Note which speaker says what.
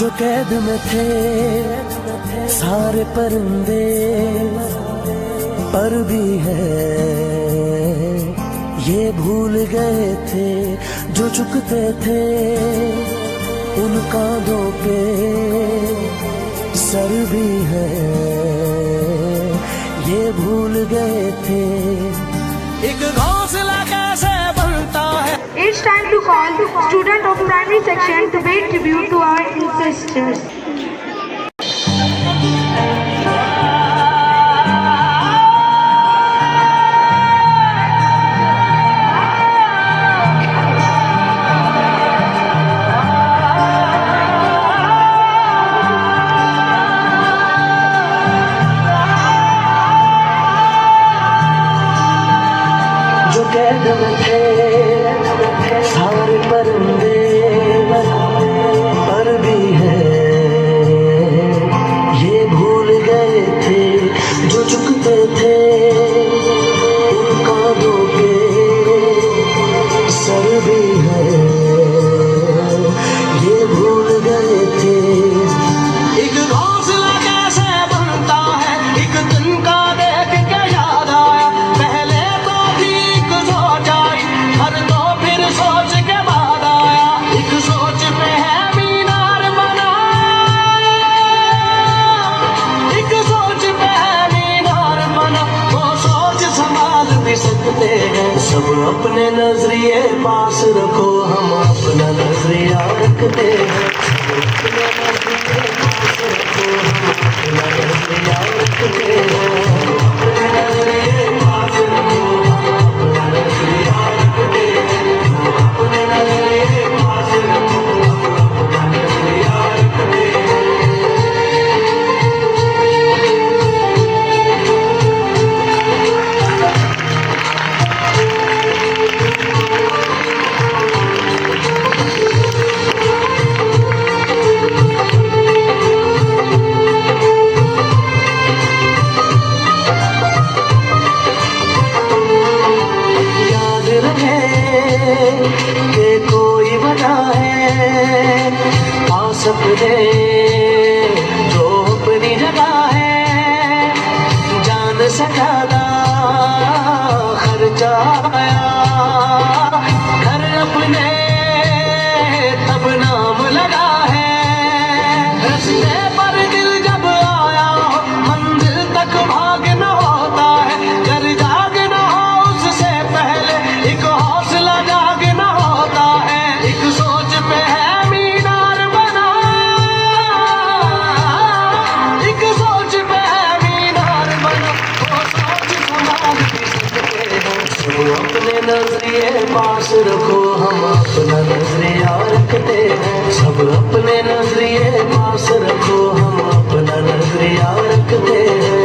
Speaker 1: जो कैद में थे सारे परिंदे, पर भी है ये भूल गए थे जो चुकते थे उन कांधों पे सर भी है ये भूल गए थे एक घोंसला कैसे बनता है.
Speaker 2: It's time to call student of primary section to pay tribute to our ancestors.
Speaker 1: जो कैद में थे सारे परिंदे, पर भी है ये भूल गए थे जो चुकते थे उन कांधों पे सर भी है ये भूल गए थे. एक घोंसला कैसे बनता है एक दिन का देख के याद आया, पहले तो ठीक सोच आई हर तो फिर सोच के बाद आया, एक सोच पे है मीनार बना, एक सोच पे है मीनार बना, वो सोच संभाल भी सकते हैं. सब अपने नजरिए पास रखो हम अपना नजरिया रखते हैं, सब अपने नजरिए पास रखो हम अपना नजरिया रखते हैं, अपने नजरिए पास रखो हम अपना नजरिया रखते हैं, अपने नजरिए पास रखो हम अपना नजरिया रखते हैं. याद रहे कि कोई बना है पास अपने जो अपनी जगह है, जान से ज्यादा खर्चा आया घर अपने तब नाम लगा है, रस्ते पर दिल जब आया हो मंजिल तक भाग न होता है, घर जाग न हो उससे पहले एक हौसला जाग न होता है, एक सोच पे है मीनार बना, एक सोच पे है मीनार बना, वो सोच संभाल भी सकते हैं. सब अपने नजरिए पास रखो हम अपना नजरिया रखते हैं, सब अपने नजरिए पास रखो हम अपना नजरिया रखते हैं.